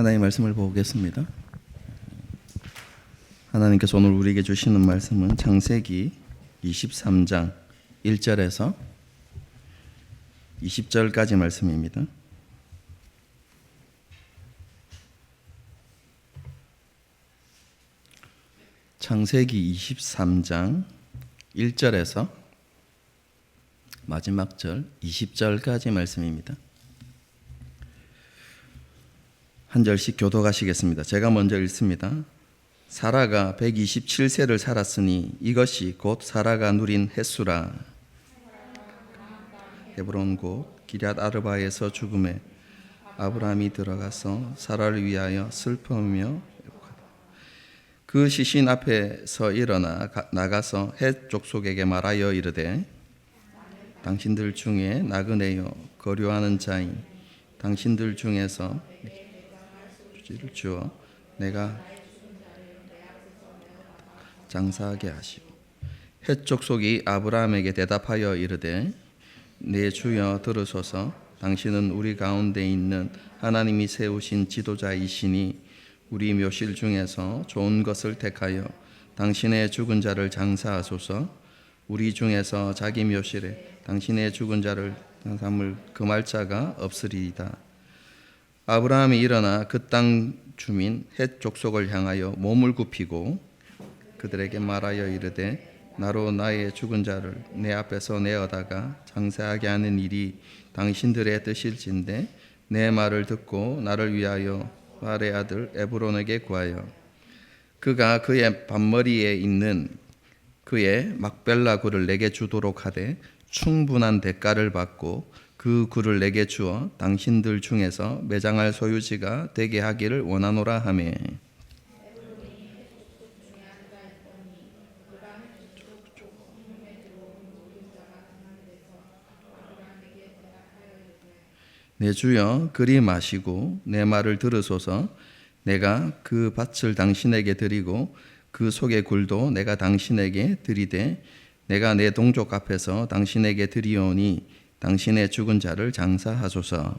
하나님의 말씀을 보겠습니다. 하나님께서 오늘 우리에게 주시는 말씀은 창세기 23장 1절에서 20절까지 말씀입니다. 창세기 23장 1절에서 마지막 절 20절까지 말씀입니다. 한 절씩 교독하시겠습니다. 제가 먼저 읽습니다. 사라가 127세를 살았으니 이것이 곧 사라가 누린 햇수라. 헤브론 곧 기럇 아르바에서 죽음에 아브라함이 들어가서 사라를 위하여 슬퍼하며 그 시신 앞에서 일어나 나가서 헷 족속에게 말하여 이르되 당신들 중에 나그네요 거류하는 자인 당신들 중에서 주지를 주어 내가 장사하게 하시고 헷 족속이 아브라함에게 대답하여 이르되 내 주여 들으소서 당신은 우리 가운데 있는 하나님이 세우신 지도자이시니 우리 묘실 중에서 좋은 것을 택하여 당신의 죽은 자를 장사하소서. 우리 중에서 자기 묘실에 당신의 죽은 자를 삼을 금할 자가 없으리이다. 아브라함이 일어나 그 땅 주민 헷 족속을 향하여 몸을 굽히고 그들에게 말하여 이르되 나로 나의 죽은 자를 내 앞에서 내어다가 장사하게 하는 일이 당신들의 뜻일진데 내 말을 듣고 나를 위하여 말의 아들 에브론에게 구하여 그가 그의 밭머리에 있는 그의 막벨라 굴을 내게 주도록 하되 충분한 대가를 받고 그 굴을 내게 주어 당신들 중에서 매장할 소유지가 되게 하기를 원하노라 하매 내 주여 그리 마시고 내 말을 들으소서. 내가 그 밭을 당신에게 드리고 그 속의 굴도 내가 당신에게 드리되 내가 내 동족 앞에서 당신에게 드리오니 당신의 죽은 자를 장사하소서.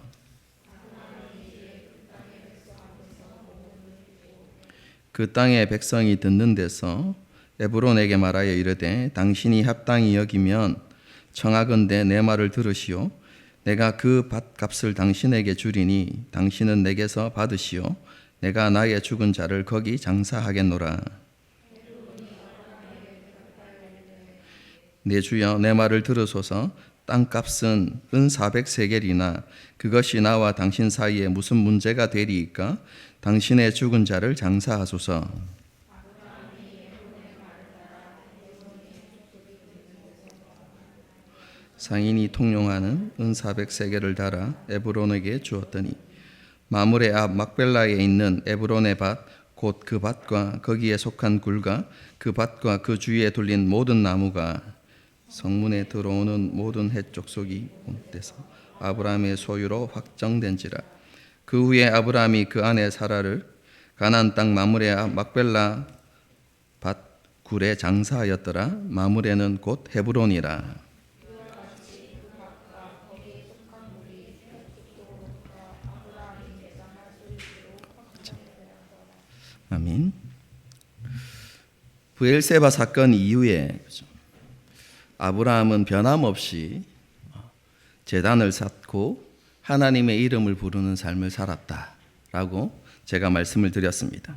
그 땅의 백성이 듣는 데서 에브론에게 말하여 이르되 당신이 합당히 여기면 청하건대 내 말을 들으시오. 내가 그 밭값을 당신에게 주리니 당신은 내게서 받으시오. 내가 나의 죽은 자를 거기 장사하겠노라. 내 주여 내 말을 들으소서. 땅값은 은 400세겔이나 그것이 나와 당신 사이에 무슨 문제가 되리이까? 당신의 죽은 자를 장사하소서. 상인이 통용하는 은 400세겔을 달아 에브론에게 주었더니 마므레 앞 막벨라에 있는 에브론의 밭 곧 그 밭과 거기에 속한 굴과 그 밭과 그 주위에 둘린 모든 나무가 성문에 들어오는 모든 헷 족속이 온 데서 아브라함의 소유로 확정된지라. 그 후에 아브라함이 그 아내 사라를 가나안 땅 마므레 앞 막벨라 밭 굴에 장사하였더라. 마므레는 곧 헤브론이라. 아멘. 브엘세바 사건 이후에 아브라함은 변함없이 제단을 쌓고 하나님의 이름을 부르는 삶을 살았다라고 제가 말씀을 드렸습니다.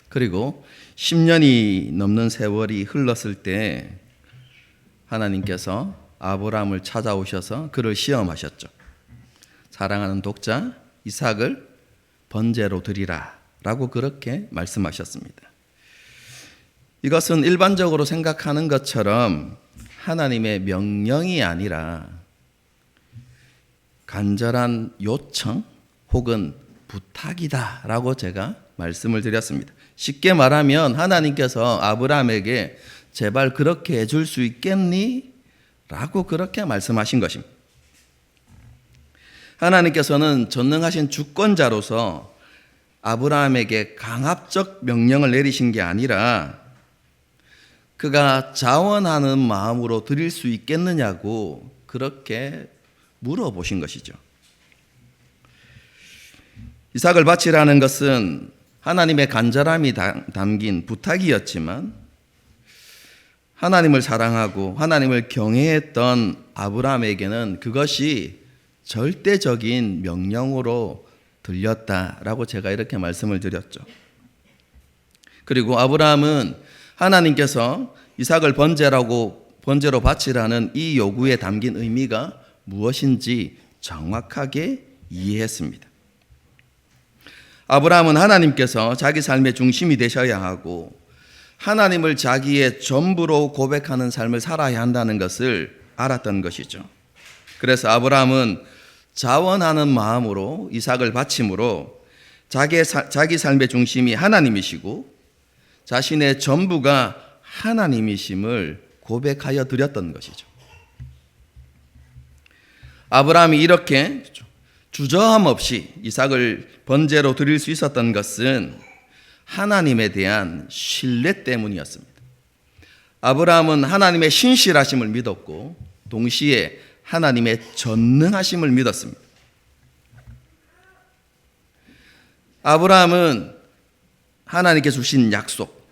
그리고 10년이 넘는 세월이 흘렀을 때 하나님께서 아브라함을 찾아오셔서 그를 시험하셨죠. 사랑하는 독자 이삭을 번제로 드리라 라고 그렇게 말씀하셨습니다. 이것은 일반적으로 생각하는 것처럼 하나님의 명령이 아니라 간절한 요청 혹은 부탁이다 라고 제가 말씀을 드렸습니다. 쉽게 말하면 하나님께서 아브라함에게 제발 그렇게 해줄 수 있겠니? 라고 그렇게 말씀하신 것입니다. 하나님께서는 전능하신 주권자로서 아브라함에게 강압적 명령을 내리신 게 아니라 그가 자원하는 마음으로 드릴 수 있겠느냐고 그렇게 물어보신 것이죠. 이삭을 바치라는 것은 하나님의 간절함이 담긴 부탁이었지만 하나님을 사랑하고 하나님을 경외했던 아브라함에게는 그것이 절대적인 명령으로 들렸다라고 제가 이렇게 말씀을 드렸죠. 그리고 아브라함은 하나님께서 이삭을 번제로 바치라는 이 요구에 담긴 의미가 무엇인지 정확하게 이해했습니다. 아브라함은 하나님께서 자기 삶의 중심이 되셔야 하고 하나님을 자기의 전부로 고백하는 삶을 살아야 한다는 것을 알았던 것이죠. 그래서 아브라함은 자원하는 마음으로 이삭을 바침으로 자기 삶의 중심이 하나님이시고 자신의 전부가 하나님이심을 고백하여 드렸던 것이죠. 아브라함이 이렇게 주저함 없이 이삭을 번제로 드릴 수 있었던 것은 하나님에 대한 신뢰 때문이었습니다. 아브라함은 하나님의 신실하심을 믿었고 동시에 하나님의 전능하심을 믿었습니다. 아브라함은 하나님께 주신 약속,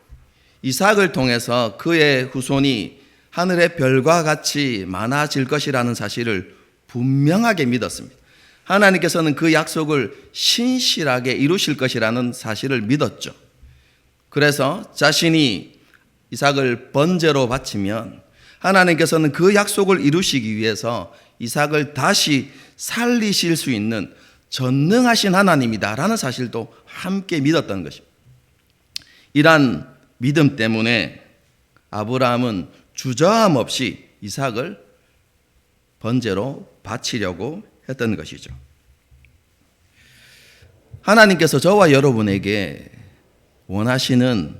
이삭을 통해서 그의 후손이 하늘의 별과 같이 많아질 것이라는 사실을 분명하게 믿었습니다. 하나님께서는 그 약속을 신실하게 이루실 것이라는 사실을 믿었죠. 그래서 자신이 이삭을 번제로 바치면 하나님께서는 그 약속을 이루시기 위해서 이삭을 다시 살리실 수 있는 전능하신 하나님이다라는 사실도 함께 믿었던 것입니다. 이러한 믿음 때문에 아브라함은 주저함 없이 이삭을 번제로 바치려고 했던 것이죠. 하나님께서 저와 여러분에게 원하시는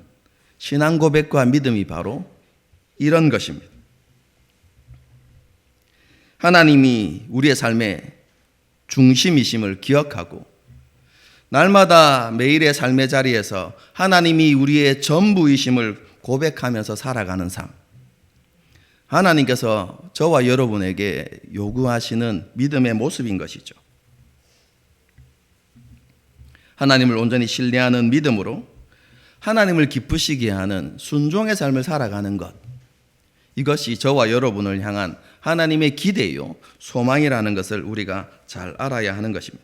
신앙 고백과 믿음이 바로 이런 것입니다. 하나님이 우리의 삶의 중심이심을 기억하고 날마다 매일의 삶의 자리에서 하나님이 우리의 전부이심을 고백하면서 살아가는 삶. 하나님께서 저와 여러분에게 요구하시는 믿음의 모습인 것이죠. 하나님을 온전히 신뢰하는 믿음으로 하나님을 기쁘시게 하는 순종의 삶을 살아가는 것. 이것이 저와 여러분을 향한 하나님의 기대요, 소망이라는 것을 우리가 잘 알아야 하는 것입니다.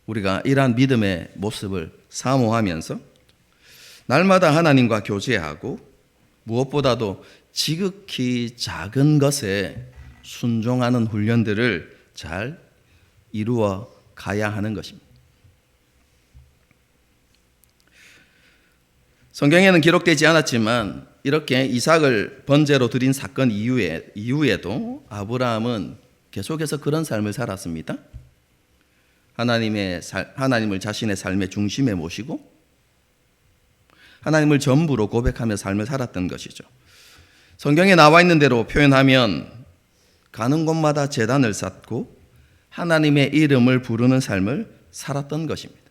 우리가 이러한 믿음의 모습을 사모하면서 날마다 하나님과 교제하고 무엇보다도 지극히 작은 것에 순종하는 훈련들을 잘 이루어 가야 하는 것입니다. 성경에는 기록되지 않았지만 이렇게 이삭을 번제로 드린 사건 이후에도 아브라함은 계속해서 그런 삶을 살았습니다. 하나님을 자신의 삶의 중심에 모시고 하나님을 전부로 고백하며 삶을 살았던 것이죠. 성경에 나와 있는 대로 표현하면 가는 곳마다 제단을 쌓고 하나님의 이름을 부르는 삶을 살았던 것입니다.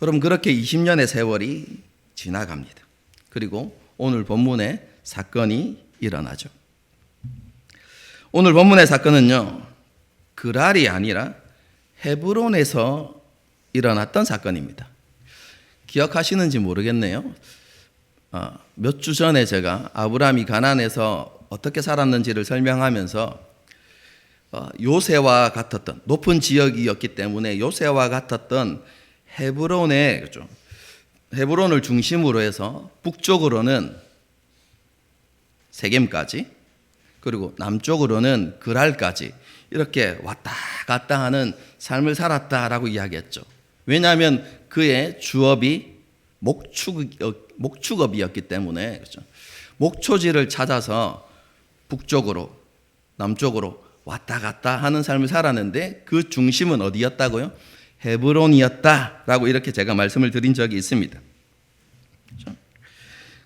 여러분, 그렇게 20년의 세월이 지나갑니다. 그리고 오늘 본문의 사건이 일어나죠. 오늘 본문의 사건은요, 그랄이 아니라 헤브론에서 일어났던 사건입니다. 기억하시는지 모르겠네요. 몇 주 전에 제가 아브라함이 가나안에서 어떻게 살았는지를 설명하면서 요새와 같았던 높은 지역이었기 때문에 요새와 같았던 헤브론을 중심으로 해서 북쪽으로는 세겜까지 그리고 남쪽으로는 그랄까지 이렇게 왔다 갔다 하는 삶을 살았다라고 이야기했죠. 왜냐하면 그의 주업이 목축업이었기 때문에 그렇죠. 목초지를 찾아서 북쪽으로 남쪽으로 왔다 갔다 하는 삶을 살았는데 그 중심은 어디였다고요? 헤브론이었다라고 이렇게 제가 말씀을 드린 적이 있습니다. 그렇죠?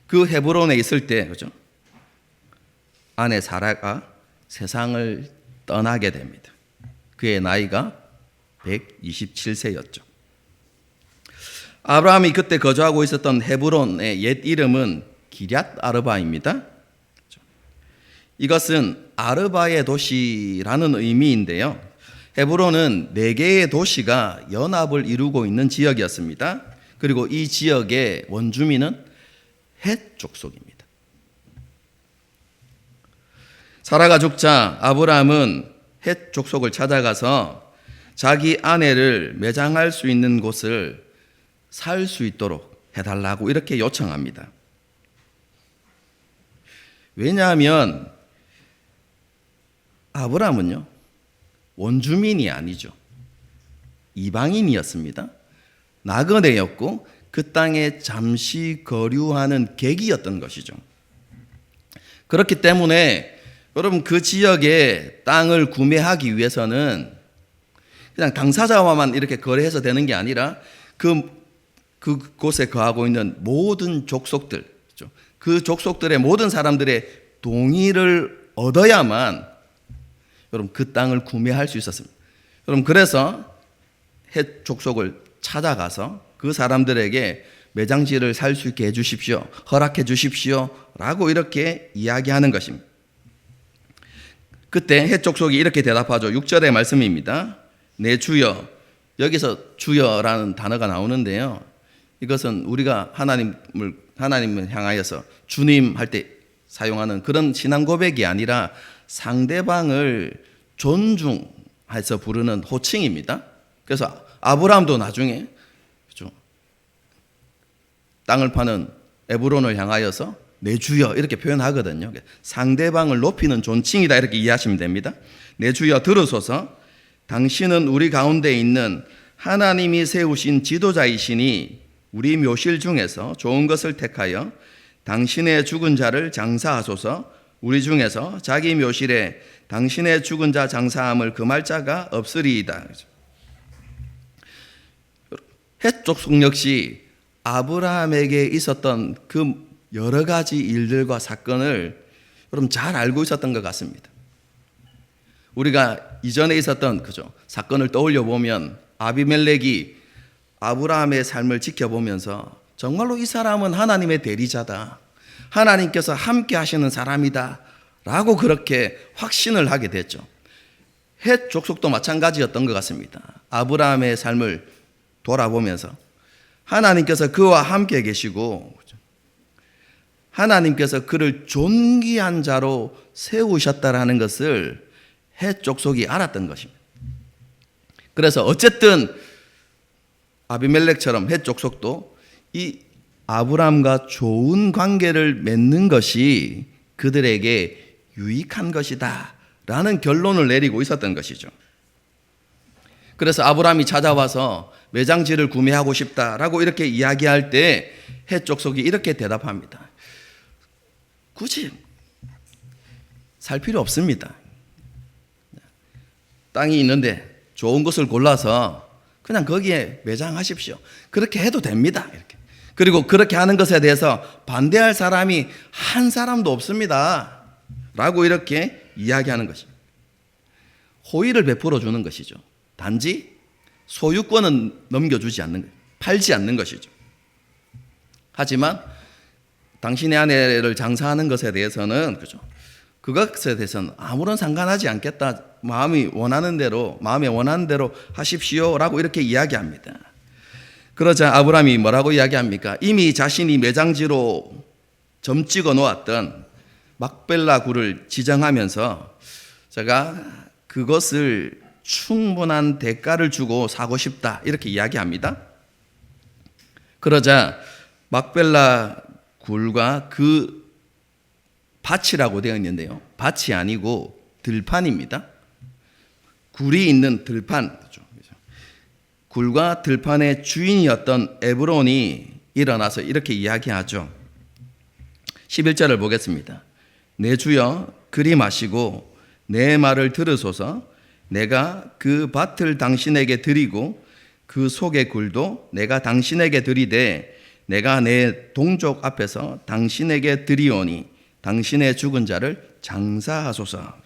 그 헤브론에 있을 때 그렇죠? 아내 사라가 세상을 떠나게 됩니다. 그의 나이가 127세였죠. 아브라함이 그때 거주하고 있었던 헤브론의 옛 이름은 기럇 아르바입니다. 이것은 아르바의 도시라는 의미인데요. 헤브론은 4개의 도시가 연합을 이루고 있는 지역이었습니다. 그리고 이 지역의 원주민은 헷 족속입니다. 사라가 죽자 아브라함은 헷 족속을 찾아가서 자기 아내를 매장할 수 있는 곳을 살 수 있도록 해달라고 이렇게 요청합니다. 왜냐하면 아브라함은요, 원주민이 아니죠. 이방인이었습니다. 나그네였고 그 땅에 잠시 거류하는 객이었던 것이죠. 그렇기 때문에 여러분, 그 지역의 땅을 구매하기 위해서는 그냥 당사자와만 이렇게 거래해서 되는 게 아니라 그곳에 거하고 있는 모든 족속들, 그 족속들의 모든 사람들의 동의를 얻어야만 여러분 그 땅을 구매할 수 있었습니다. 여러분, 그래서 헷 족속을 찾아가서 그 사람들에게 매장지를 살 수 있게 해주십시오, 허락해 주십시오 라고 이렇게 이야기하는 것입니다. 그때 헷 족속이 이렇게 대답하죠. 6절의 말씀입니다. 내 주여, 여기서 주여라는 단어가 나오는데요, 이것은 우리가 하나님을 향하여서 주님 할 때 사용하는 그런 신앙 고백이 아니라 상대방을 존중해서 부르는 호칭입니다. 그래서 아브라함도 나중에 땅을 파는 에브론을 향하여서 내 주여 이렇게 표현하거든요. 상대방을 높이는 존칭이다 이렇게 이해하시면 됩니다. 내 주여 들으소서. 당신은 우리 가운데 있는 하나님이 세우신 지도자이시니 우리 묘실 중에서 좋은 것을 택하여 당신의 죽은 자를 장사하소서. 우리 중에서 자기 묘실에 당신의 죽은 자 장사함을 금할 자가 없으리이다. 헷 족속 역시 아브라함에게 있었던 그 여러 가지 일들과 사건을 여러분 잘 알고 있었던 것 같습니다. 우리가 이전에 있었던 사건을 떠올려 보면 아비멜렉이 아브라함의 삶을 지켜보면서 정말로 이 사람은 하나님의 대리자다, 하나님께서 함께 하시는 사람이다 라고 그렇게 확신을 하게 됐죠. 헷 족속도 마찬가지였던 것 같습니다. 아브라함의 삶을 돌아보면서 하나님께서 그와 함께 계시고 하나님께서 그를 존귀한 자로 세우셨다라는 것을 헷 족속이 알았던 것입니다. 그래서 어쨌든 아비멜렉처럼 헷 족속도 이 아브라함과 좋은 관계를 맺는 것이 그들에게 유익한 것이다 라는 결론을 내리고 있었던 것이죠. 그래서 아브라함이 찾아와서 매장지를 구매하고 싶다라고 이렇게 이야기할 때 헷 족속이 이렇게 대답합니다. 굳이 살 필요 없습니다. 땅이 있는데 좋은 것을 골라서 그냥 거기에 매장하십시오. 그렇게 해도 됩니다. 이렇게. 그리고 그렇게 하는 것에 대해서 반대할 사람이 한 사람도 없습니다 라고 이렇게 이야기하는 것입니다. 호의를 베풀어 주는 것이죠. 단지 소유권은 넘겨주지 않는 거예요. 팔지 않는 것이죠. 하지만 당신의 아내를 장사하는 것에 대해서는 그것에 대해서는 아무런 상관하지 않겠다. 마음에 원하는 대로 하십시오라고 이렇게 이야기합니다. 그러자 아브라함이 뭐라고 이야기합니까? 이미 자신이 매장지로 점 찍어 놓았던 막벨라 굴을 지정하면서 제가 그것을 충분한 대가를 주고 사고 싶다 이렇게 이야기합니다. 그러자 막벨라 굴과 그 밭이라고 되어 있는데요, 밭이 아니고 들판입니다. 굴이 있는 들판, 굴과 들판의 주인이었던 에브론이 일어나서 이렇게 이야기하죠. 11절을 보겠습니다. 내 주여 그리 마시고 내 말을 들으소서. 내가 그 밭을 당신에게 드리고 그 속의 굴도 내가 당신에게 드리되 내가 내 동족 앞에서 당신에게 드리오니 당신의 죽은 자를 장사하소서.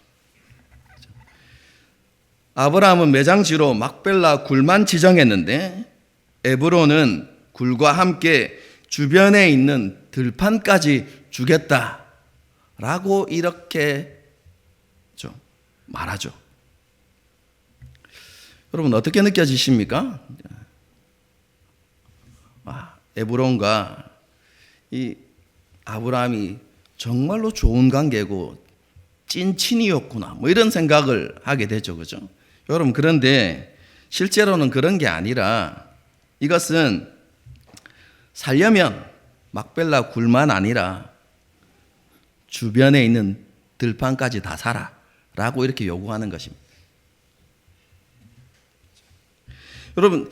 아브라함은 매장지로 막벨라 굴만 지정했는데 에브론은 굴과 함께 주변에 있는 들판까지 주겠다라고 이렇게 말하죠. 여러분 어떻게 느껴지십니까? 에브론과 이 아브라함이 정말로 좋은 관계고 찐친이었구나, 뭐 이런 생각을 하게 되죠, 그죠? 여러분, 그런데 실제로는 그런 게 아니라 이것은 살려면 막벨라 굴만 아니라 주변에 있는 들판까지 다 사라라고 이렇게 요구하는 것입니다. 여러분,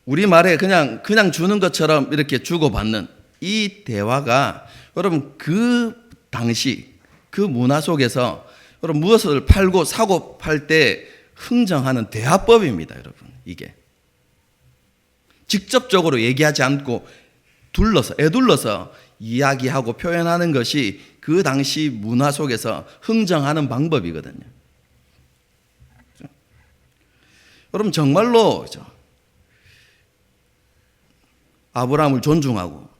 우리말에 그냥 주는 것처럼 이렇게 주고받는 이 대화가 여러분 그 당시 그 문화 속에서 여러분 무엇을 팔고 사고 팔 때 흥정하는 대화법입니다, 여러분. 이게 직접적으로 얘기하지 않고 애둘러서 이야기하고 표현하는 것이 그 당시 문화 속에서 흥정하는 방법이거든요. 여러분 정말로 아브라함을 존중하고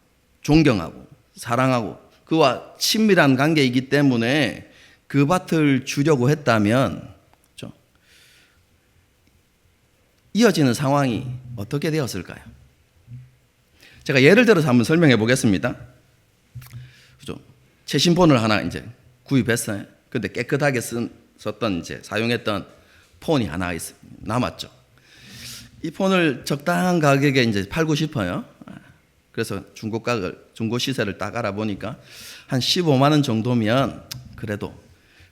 존경하고 사랑하고 그와 친밀한 관계이기 때문에 그 밭을 주려고 했다면 이어지는 상황이 어떻게 되었을까요? 제가 예를 들어서 한번 설명해 보겠습니다. 최신폰을 하나 이제 구입했어요. 근데 깨끗하게 썼던 사용했던 폰이 하나 남았죠. 이 폰을 적당한 가격에 이제 팔고 싶어요. 그래서 중고 시세를 딱 알아보니까 한 15만 원 정도면 그래도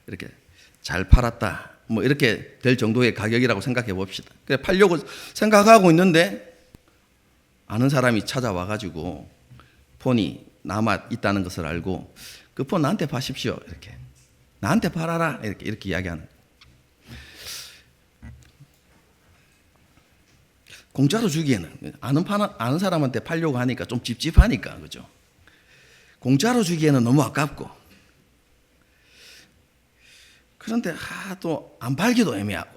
이렇게 잘 팔았다, 뭐 이렇게 될 정도의 가격이라고 생각해 봅시다. 그래 팔려고 생각하고 있는데 아는 사람이 찾아와 가지고 폰이 남아 있다는 것을 알고 그 폰 나한테 파십시오, 이렇게 나한테 팔아라, 이렇게 이야기하는. 공짜로 주기에는 아는 사람한테 팔려고 하니까 좀 찝찝하니까, 그죠? 공짜로 주기에는 너무 아깝고, 그런데 또 안 팔기도 애매하고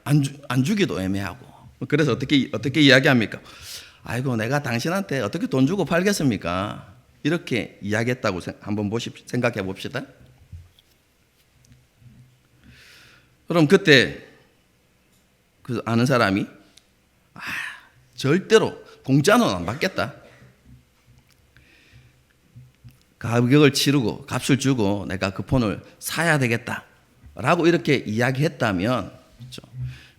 안 주기도 애매하고, 그래서 어떻게 이야기합니까? 아이고, 내가 당신한테 어떻게 돈 주고 팔겠습니까? 이렇게 이야기했다고 한번 생각해 봅시다. 그럼 그때 그 아는 사람이 절대로 공짜는 안 받겠다, 가격을 치르고 값을 주고 내가 그 폰을 사야 되겠다 라고 이렇게 이야기했다면, 그렇죠?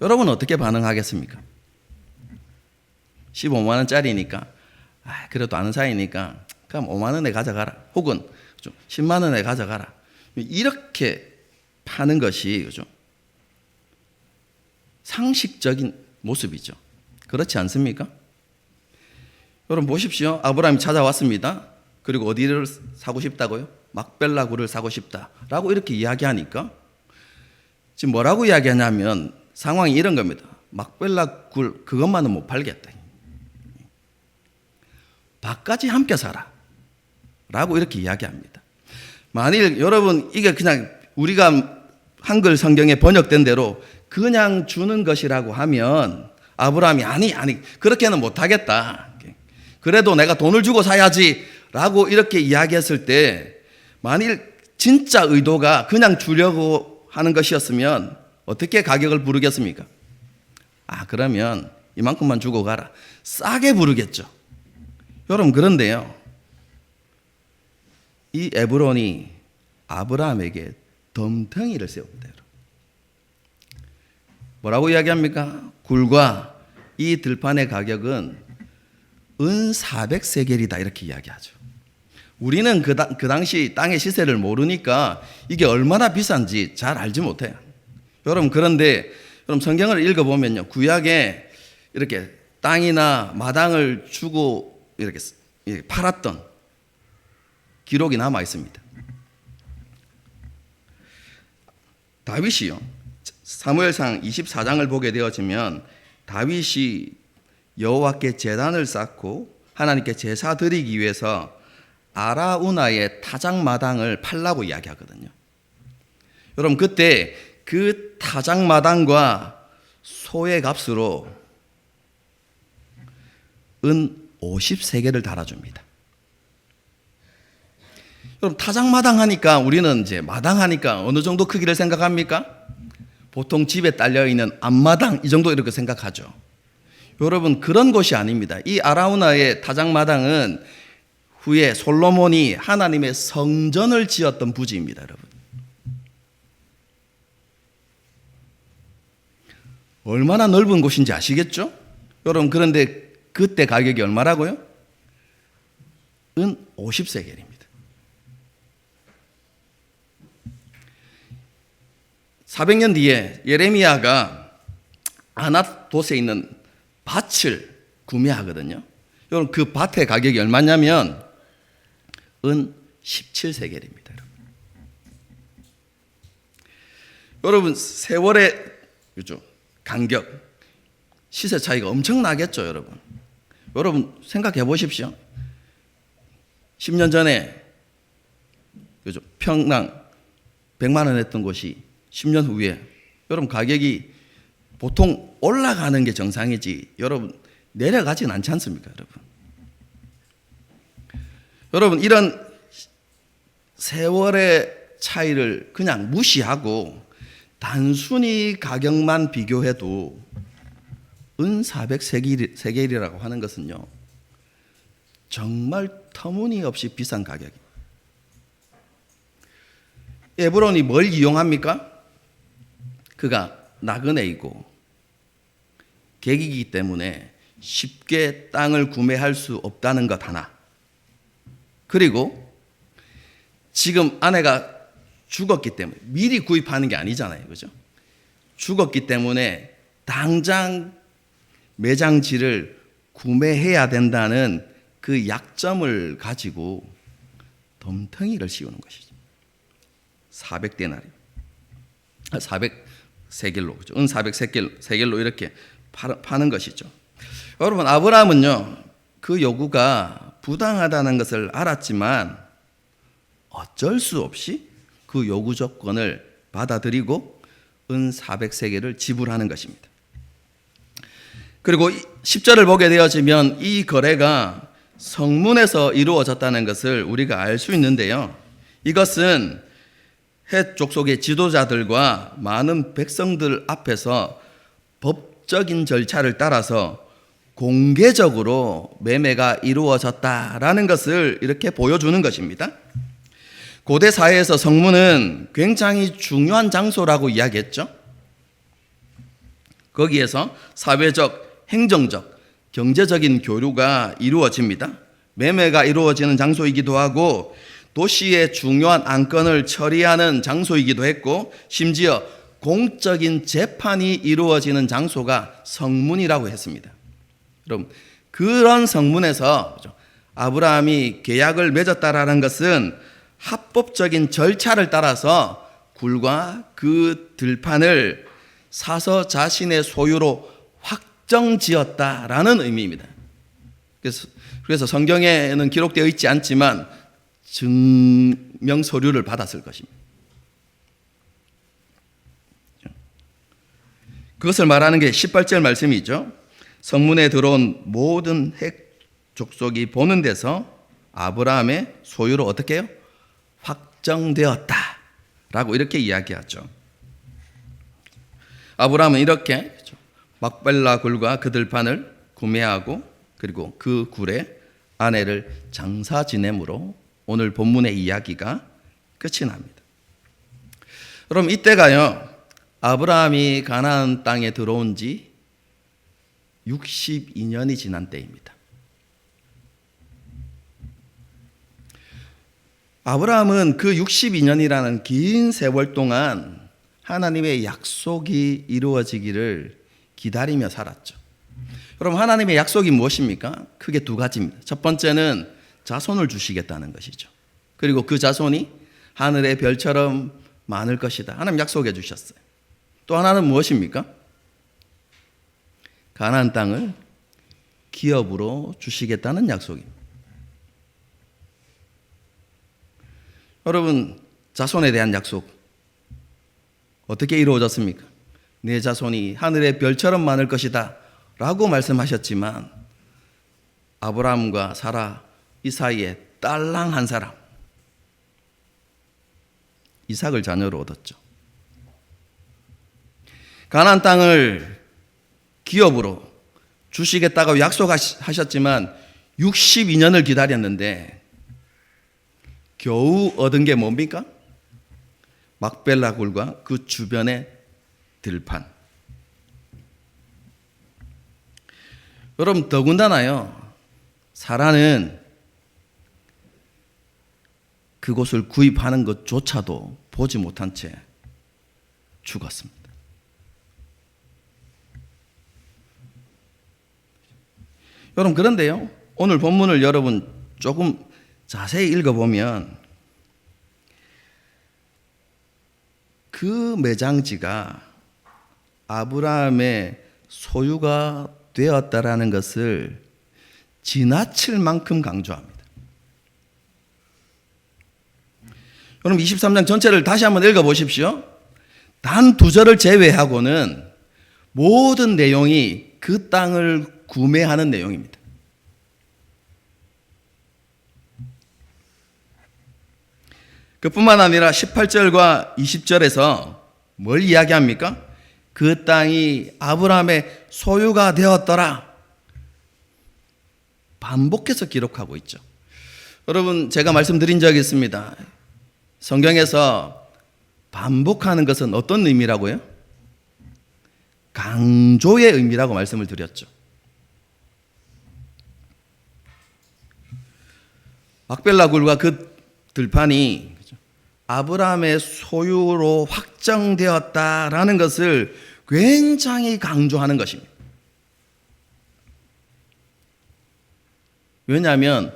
여러분은 어떻게 반응하겠습니까? 15만 원짜리니까 그래도 아는 사이니까 그럼 5만 원에 가져가라, 혹은 10만 원에 가져가라, 이렇게 파는 것이, 그죠? 상식적인 모습이죠. 그렇지 않습니까? 여러분 보십시오. 아브라함이 찾아왔습니다. 그리고 어디를 사고 싶다고요? 막벨라 굴을 사고 싶다라고 이렇게 이야기하니까 지금 뭐라고 이야기하냐면 상황이 이런 겁니다. 막벨라 굴 그것만은 못 팔겠다, 밭까지 함께 사라 라고 이렇게 이야기합니다. 만일 여러분 이게 그냥 우리가 한글 성경에 번역된 대로 그냥 주는 것이라고 하면 아브라함이 아니 그렇게는 못하겠다, 그래도 내가 돈을 주고 사야지 라고 이렇게 이야기했을 때, 만일 진짜 의도가 그냥 주려고 하는 것이었으면 어떻게 가격을 부르겠습니까? 그러면 이만큼만 주고 가라, 싸게 부르겠죠. 여러분, 그런데요, 이 에브론이 아브라함에게 덤덩이를 세웁니다. 뭐라고 이야기합니까? 굴과 이 들판의 가격은 은 400세겔이다 이렇게 이야기하죠. 우리는 그 당시 땅의 시세를 모르니까 이게 얼마나 비싼지 잘 알지 못해요. 여러분, 그런데 여러분 성경을 읽어보면요, 구약에 이렇게 땅이나 마당을 주고 이렇게 팔았던 기록이 남아 있습니다. 다윗이요, 사무엘상 24장을 보게 되어지면 다윗이 여호와께 제단을 쌓고 하나님께 제사 드리기 위해서 아라우나의 타작마당을 팔라고 이야기하거든요. 여러분, 그때 그 타작마당과 소의 값으로 은 50세겔을 달아줍니다. 여러분, 타작마당 하니까 우리는 이제 마당 하니까 어느 정도 크기를 생각합니까? 보통 집에 딸려 있는 앞마당 이 정도 이렇게 생각하죠. 여러분, 그런 곳이 아닙니다. 이 아라우나의 타작마당은 후에 솔로몬이 하나님의 성전을 지었던 부지입니다, 여러분. 얼마나 넓은 곳인지 아시겠죠? 여러분, 그런데 그때 가격이 얼마라고요? 은 50세겔입니다. 400년 뒤에 예레미야가 아낫돗에 있는 밭을 구매하거든요. 여러분, 그 밭의 가격이 얼마냐면 은 17세겔입니다. 여러분, 세월의 간격, 시세 차이가 엄청나겠죠, 여러분. 여러분, 생각해 보십시오. 10년 전에 평당 100만 원 했던 곳이 10년 후에 여러분 가격이 보통 올라가는 게 정상이지 여러분 내려가진 않지 않습니까, 여러분? 여러분, 이런 세월의 차이를 그냥 무시하고 단순히 가격만 비교해도 은 400세겔이라고 하는 것은요, 정말 터무니없이 비싼 가격입니다. 에브론이 뭘 이용합니까? 그가 나그네이고 객이기 때문에 쉽게 땅을 구매할 수 없다는 것 하나, 그리고 지금 아내가 죽었기 때문에 미리 구입하는 게 아니잖아요, 그죠? 죽었기 때문에 당장 매장지를 구매해야 된다는 그 약점을 가지고 덤텅이를 씌우는 것이죠. 400데나리, 400세겔로, 그죠? 은 400세겔로 이렇게 파는 것이죠. 여러분, 아브라함은요, 그 요구가 부당하다는 것을 알았지만 어쩔 수 없이 그 요구 조건을 받아들이고 은 400세겔을 지불하는 것입니다. 그리고 10절을 보게 되어지면 이 거래가 성문에서 이루어졌다는 것을 우리가 알 수 있는데요, 이것은 헷 족속의 지도자들과 많은 백성들 앞에서 법적인 절차를 따라서 공개적으로 매매가 이루어졌다라는 것을 이렇게 보여주는 것입니다. 고대 사회에서 성문은 굉장히 중요한 장소라고 이야기했죠. 거기에서 사회적, 행정적, 경제적인 교류가 이루어집니다. 매매가 이루어지는 장소이기도 하고 도시의 중요한 안건을 처리하는 장소이기도 했고 심지어 공적인 재판이 이루어지는 장소가 성문이라고 했습니다. 그럼 그런 성문에서 아브라함이 계약을 맺었다라는 것은 합법적인 절차를 따라서 굴과 그 들판을 사서 자신의 소유로 확정지었다라는 의미입니다. 그래서 성경에는 기록되어 있지 않지만 증명 서류를 받았을 것입니다. 그것을 말하는 게 18절 말씀이죠. 성문에 들어온 모든 헷 족속이 보는 데서 아브라함의 소유로 어떻게 해요? 확정되었다라고 이렇게 이야기하죠. 아브라함은 이렇게 막벨라 굴과 그 들판을 구매하고 그리고 그 굴에 아내를 장사 지내므로 오늘 본문의 이야기가 끝이 납니다. 그럼 이때가요, 아브라함이 가나안 땅에 들어온 지 62년이 지난 때입니다. 아브라함은 그 62년이라는 긴 세월 동안 하나님의 약속이 이루어지기를 기다리며 살았죠. 그럼 하나님의 약속이 무엇입니까? 크게 두 가지입니다. 첫 번째는 자손을 주시겠다는 것이죠. 그리고 그 자손이 하늘의 별처럼 많을 것이다. 하나님 약속해 주셨어요. 또 하나는 무엇입니까? 가나안 땅을 기업으로 주시겠다는 약속입니다. 여러분, 자손에 대한 약속 어떻게 이루어졌습니까? 내 자손이 하늘의 별처럼 많을 것이다 라고 말씀하셨지만 아브라함과 사라 이 사이에 딸랑 한 사람 이삭을 자녀로 얻었죠. 가나안 땅을 기업으로 주시겠다고 약속하셨지만 62년을 기다렸는데 겨우 얻은 게 뭡니까? 막벨라 굴과 그 주변의 들판. 여러분, 더군다나요, 사라는 그곳을 구입하는 것조차도 보지 못한 채 죽었습니다. 여러분, 그런데요, 오늘 본문을 여러분 조금 자세히 읽어보면 그 매장지가 아브라함의 소유가 되었다라는 것을 지나칠 만큼 강조합니다. 여러분, 23장 전체를 다시 한번 읽어보십시오. 단 2절을 제외하고는 모든 내용이 그 땅을 구매하는 내용입니다. 그뿐만 아니라 18절과 20절에서 뭘 이야기합니까? 그 땅이 아브라함의 소유가 되었더라. 반복해서 기록하고 있죠. 여러분, 제가 말씀드린 적이 있습니다. 성경에서 반복하는 것은 어떤 의미라고요? 강조의 의미라고 말씀을 드렸죠. 막벨라 굴과 그 들판이 아브라함의 소유로 확정되었다라는 것을 굉장히 강조하는 것입니다. 왜냐하면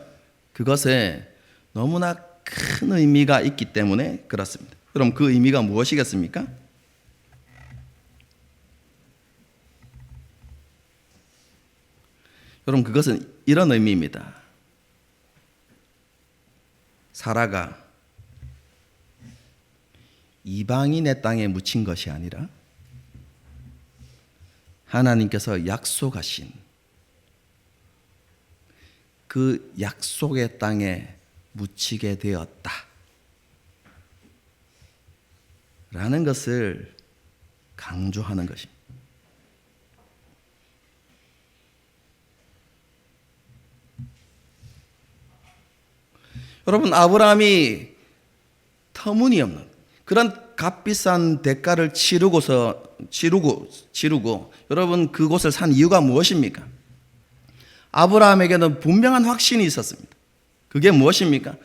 그것에 너무나 큰 의미가 있기 때문에 그렇습니다. 그럼 그 의미가 무엇이겠습니까? 여러분, 그것은 이런 의미입니다. 사라가 이방인의 땅에 묻힌 것이 아니라 하나님께서 약속하신 그 약속의 땅에 묻히게 되었다 라는 것을 강조하는 것입니다. 여러분, 아브라함이 터무니없는 그런 값비싼 대가를 치르고 여러분, 그곳을 산 이유가 무엇입니까? 아브라함에게는 분명한 확신이 있었습니다. 그게 무엇입니까?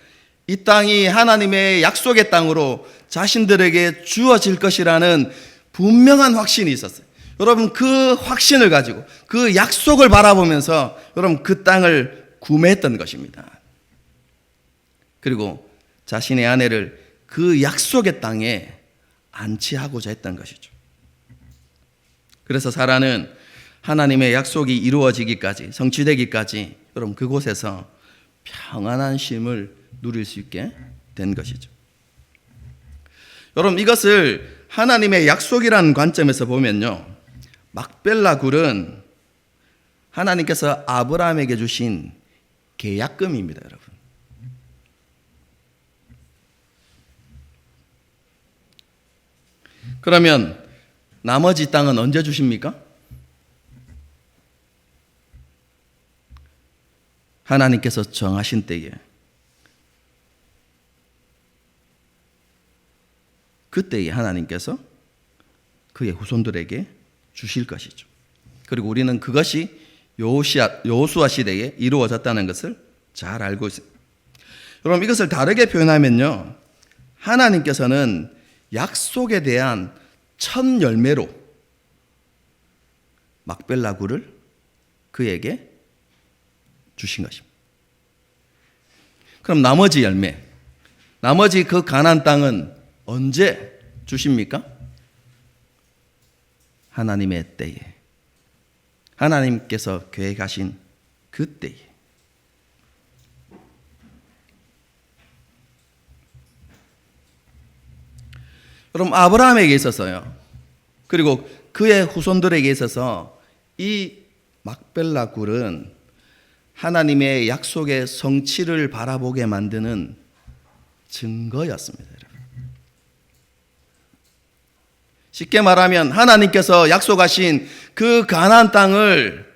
이 땅이 하나님의 약속의 땅으로 자신들에게 주어질 것이라는 분명한 확신이 있었어요. 여러분, 그 확신을 가지고 그 약속을 바라보면서 여러분 그 땅을 구매했던 것입니다. 그리고 자신의 아내를 그 약속의 땅에 안치하고자 했던 것이죠. 그래서 사라는 하나님의 약속이 이루어지기까지, 성취되기까지 여러분 그곳에서 평안한 쉼을 누릴 수 있게 된 것이죠. 여러분, 이것을 하나님의 약속이라는 관점에서 보면요, 막벨라 굴은 하나님께서 아브라함에게 주신 계약금입니다, 여러분. 그러면 나머지 땅은 언제 주십니까? 하나님께서 정하신 때에, 그때에 하나님께서 그의 후손들에게 주실 것이죠. 그리고 우리는 그것이 여호수아 시대에 이루어졌다는 것을 잘 알고 있습니다. 여러분, 이것을 다르게 표현하면요, 하나님께서는 약속에 대한 첫 열매로 막벨라 굴을 그에게 주신 것입니다. 그럼 나머지 열매, 나머지 그 가나안 땅은 언제 주십니까? 하나님의 때에, 하나님께서 계획하신 그 때에. 여러분, 아브라함에게 있어서요, 그리고 그의 후손들에게 있어서 이 막벨라 굴은 하나님의 약속의 성취를 바라보게 만드는 증거였습니다, 여러분. 쉽게 말하면 하나님께서 약속하신 그 가나안 땅을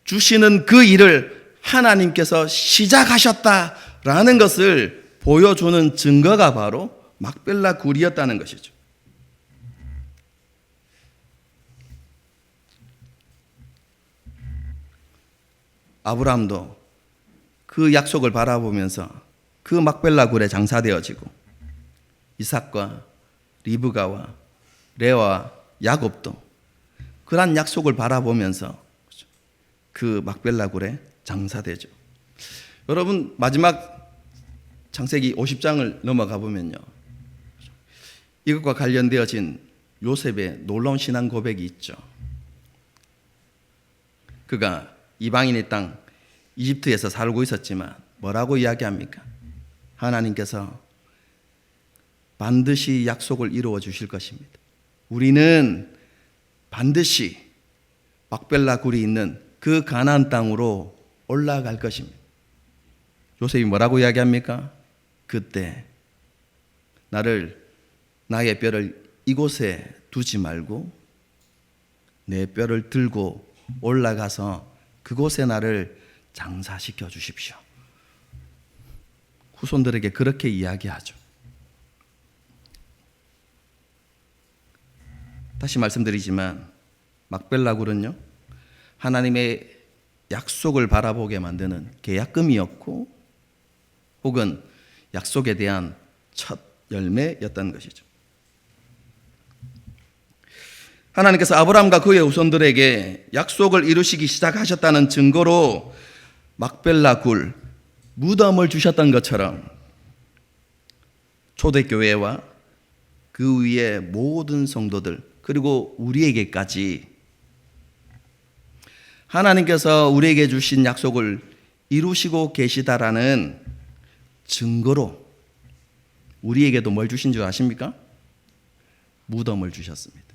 주시는 그 일을 하나님께서 시작하셨다라는 것을 보여주는 증거가 바로 막벨라 굴이었다는 것이죠. 아브라함도 그 약속을 바라보면서 그 막벨라 굴에 장사되어지고, 이삭과 리브가와 레아와 야곱도 그러한 약속을 바라보면서 그 막벨라 굴에 장사되죠. 여러분, 마지막 창세기 50장을 넘어가 보면요, 이것과 관련되어진 요셉의 놀라운 신앙 고백이 있죠. 그가 이방인의 땅 이집트에서 살고 있었지만 뭐라고 이야기합니까? 하나님께서 반드시 약속을 이루어 주실 것입니다. 우리는 반드시 막벨라 굴이 있는 그 가나안 땅으로 올라갈 것입니다. 요셉이 뭐라고 이야기합니까? 그때 나의 뼈를 이곳에 두지 말고 내 뼈를 들고 올라가서 그곳에 나를 장사시켜 주십시오. 후손들에게 그렇게 이야기하죠. 다시 말씀드리지만 막벨라 굴은요, 하나님의 약속을 바라보게 만드는 계약금이었고, 혹은 약속에 대한 첫 열매였다는 것이죠. 하나님께서 아브라함과 그의 후손들에게 약속을 이루시기 시작하셨다는 증거로 막벨라 굴, 무덤을 주셨던 것처럼 초대교회와 그 위에 모든 성도들, 그리고 우리에게까지 하나님께서 우리에게 주신 약속을 이루시고 계시다라는 증거로 우리에게도 뭘 주신 줄 아십니까? 무덤을 주셨습니다.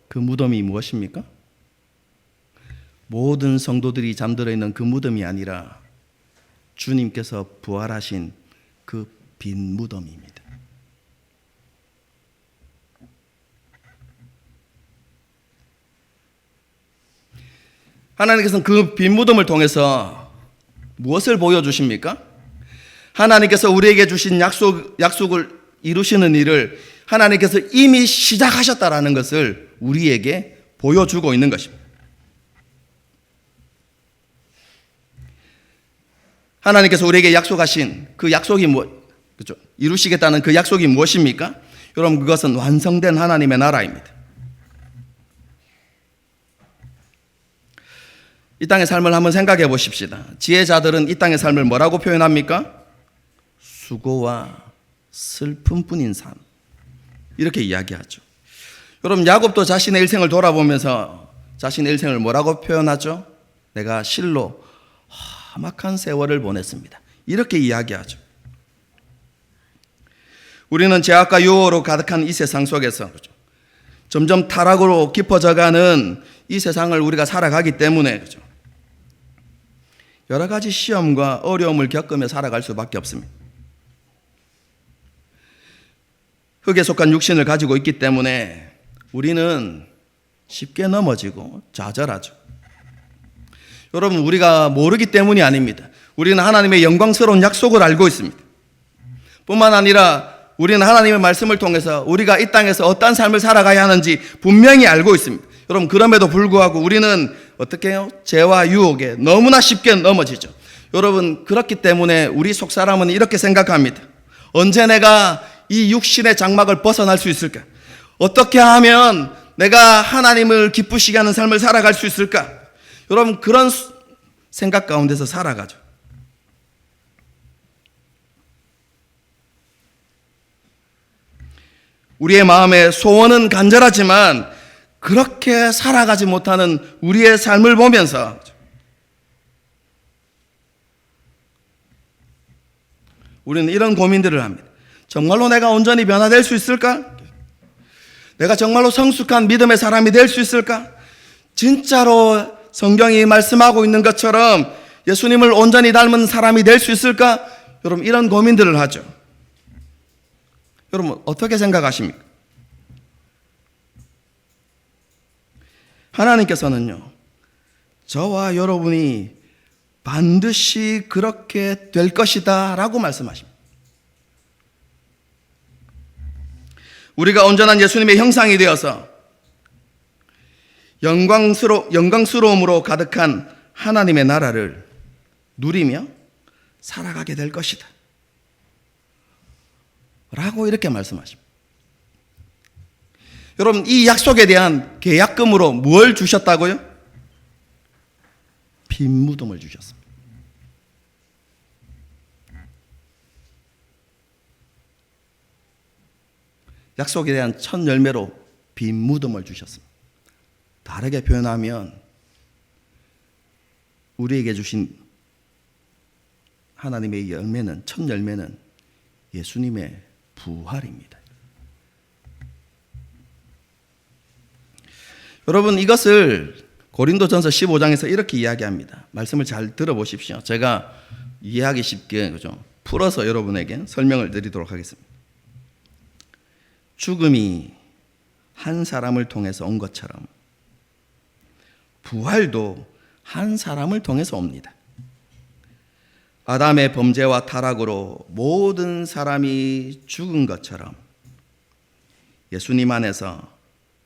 그 무덤이 무엇입니까? 모든 성도들이 잠들어 있는 그 무덤이 아니라 주님께서 부활하신 그 빈 무덤입니다. 하나님께서는 그 빈 무덤을 통해서 무엇을 보여주십니까? 하나님께서 우리에게 주신 약속을 이루시는 일을 하나님께서 이미 시작하셨다라는 것을 우리에게 보여주고 있는 것입니다. 하나님께서 우리에게 약속하신 그 약속이 그렇죠? 이루시겠다는 그 약속이 무엇입니까? 여러분, 그것은 완성된 하나님의 나라입니다. 이 땅의 삶을 한번 생각해 보십시다. 지혜자들은 이 땅의 삶을 뭐라고 표현합니까? 수고와 슬픔뿐인 삶, 이렇게 이야기하죠. 여러분, 야곱도 자신의 일생을 돌아보면서 자신의 일생을 뭐라고 표현하죠? 내가 실로 험악한 세월을 보냈습니다, 이렇게 이야기하죠. 우리는 죄악과 유혹으로 가득한 이 세상 속에서 점점 타락으로 깊어져가는 이 세상을 우리가 살아가기 때문에 여러 가지 시험과 어려움을 겪으며 살아갈 수밖에 없습니다. 흙에 속한 육신을 가지고 있기 때문에 우리는 쉽게 넘어지고 좌절하죠. 여러분, 우리가 모르기 때문이 아닙니다. 우리는 하나님의 영광스러운 약속을 알고 있습니다. 뿐만 아니라 우리는 하나님의 말씀을 통해서 우리가 이 땅에서 어떤 삶을 살아가야 하는지 분명히 알고 있습니다. 여러분, 그럼에도 불구하고 우리는 어떻게 해요? 죄와 유혹에 너무나 쉽게 넘어지죠. 여러분, 그렇기 때문에 우리 속사람은 이렇게 생각합니다. 언제 내가 이 육신의 장막을 벗어날 수 있을까? 어떻게 하면 내가 하나님을 기쁘시게 하는 삶을 살아갈 수 있을까? 여러분, 그런 생각 가운데서 살아가죠. 우리의 마음의 소원은 간절하지만 그렇게 살아가지 못하는 우리의 삶을 보면서 우리는 이런 고민들을 합니다. 정말로 내가 온전히 변화될 수 있을까? 내가 정말로 성숙한 믿음의 사람이 될 수 있을까? 진짜로 성경이 말씀하고 있는 것처럼 예수님을 온전히 닮은 사람이 될 수 있을까? 여러분, 이런 고민들을 하죠. 여러분, 어떻게 생각하십니까? 하나님께서는요, 저와 여러분이 반드시 그렇게 될 것이다 라고 말씀하십니다. 우리가 온전한 예수님의 형상이 되어서 영광스러움으로 가득한 하나님의 나라를 누리며 살아가게 될 것이다 라고 이렇게 말씀하십니다. 여러분, 이 약속에 대한 계약금으로 뭘 주셨다고요? 빈 무덤을 주셨습니다. 약속에 대한 첫 열매로 빈 무덤을 주셨습니다. 다르게 표현하면 우리에게 주신 하나님의 열매는, 첫 열매는 예수님의 부활입니다. 여러분, 이것을 고린도전서 15장에서 이렇게 이야기합니다. 말씀을 잘 들어보십시오. 제가 이해하기 쉽게 풀어서 여러분에게 설명을 드리도록 하겠습니다. 죽음이 한 사람을 통해서 온 것처럼 부활도 한 사람을 통해서 옵니다. 아담의 범죄와 타락으로 모든 사람이 죽은 것처럼 예수님 안에서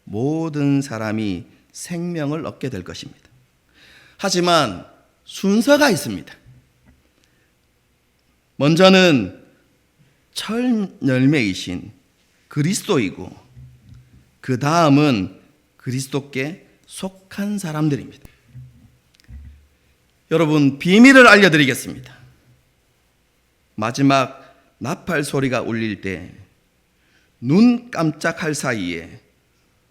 모든 사람이 생명을 얻게 될 것입니다. 하지만 순서가 있습니다. 먼저는 첫 열매이신 그리스도이고, 그 다음은 그리스도께 속한 사람들입니다. 여러분, 비밀을 알려드리겠습니다. 마지막 나팔 소리가 울릴 때 눈 깜짝할 사이에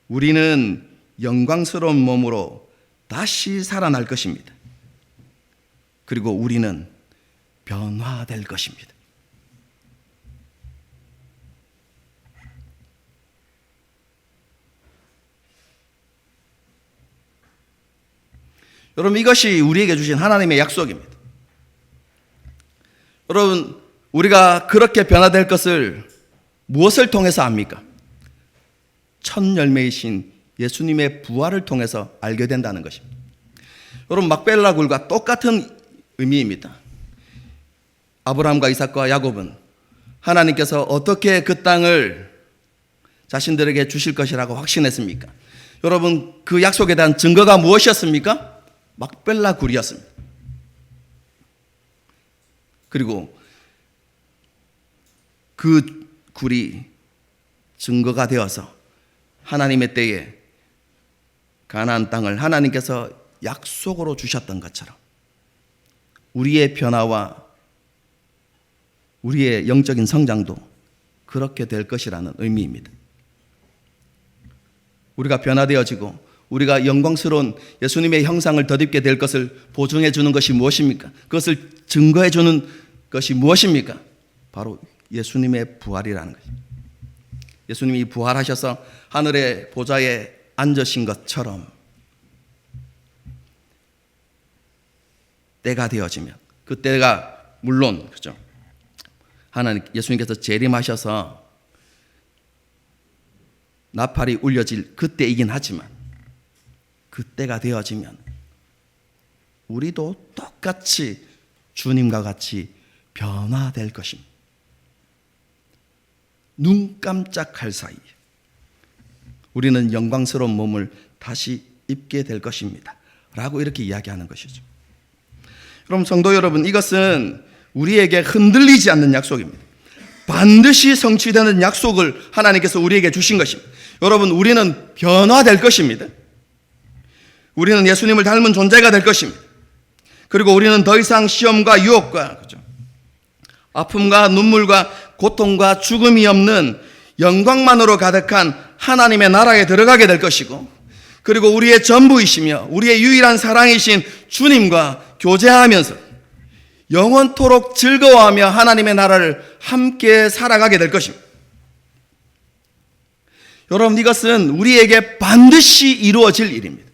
우리는 영광스러운 몸으로 다시 살아날 것입니다. 그리고 우리는 변화될 것입니다. 여러분, 이것이 우리에게 주신 하나님의 약속입니다. 여러분, 우리가 그렇게 변화될 것을 무엇을 통해서 압니까? 첫 열매이신 예수님의 부활을 통해서 알게 된다는 것입니다. 여러분, 막벨라 굴과 똑같은 의미입니다. 아브라함과 이삭과 야곱은 하나님께서 어떻게 그 땅을 자신들에게 주실 것이라고 확신했습니까? 여러분, 그 약속에 대한 증거가 무엇이었습니까? 막벨라 굴이었습니다. 그리고 그 굴이 증거가 되어서 하나님의 때에 가나안 땅을 하나님께서 약속으로 주셨던 것처럼 우리의 변화와 우리의 영적인 성장도 그렇게 될 것이라는 의미입니다. 우리가 변화되어지고 우리가 영광스러운 예수님의 형상을 덧입게 될 것을 보증해 주는 것이 무엇입니까? 그것을 증거해 주는 것이 무엇입니까? 바로 예수님의 부활이라는 것입니다. 예수님이 부활하셔서 하늘의 보좌에 앉으신 것처럼 때가 되어지면, 그 때가 물론 그죠, 하나님 예수님께서 재림하셔서 나팔이 울려질 그때이긴 하지만 그때가 되어지면 우리도 똑같이 주님과 같이 변화될 것입니다. 눈 깜짝할 사이에 우리는 영광스러운 몸을 다시 입게 될 것입니다 라고 이렇게 이야기하는 것이죠. 그럼 성도 여러분, 이것은 우리에게 흔들리지 않는 약속입니다. 반드시 성취되는 약속을 하나님께서 우리에게 주신 것입니다. 여러분, 우리는 변화될 것입니다. 우리는 예수님을 닮은 존재가 될 것입니다. 그리고 우리는 더 이상 시험과 유혹과 아픔과 눈물과 고통과 죽음이 없는 영광만으로 가득한 하나님의 나라에 들어가게 될 것이고, 그리고 우리의 전부이시며 우리의 유일한 사랑이신 주님과 교제하면서 영원토록 즐거워하며 하나님의 나라를 함께 살아가게 될 것입니다. 여러분, 이것은 우리에게 반드시 이루어질 일입니다.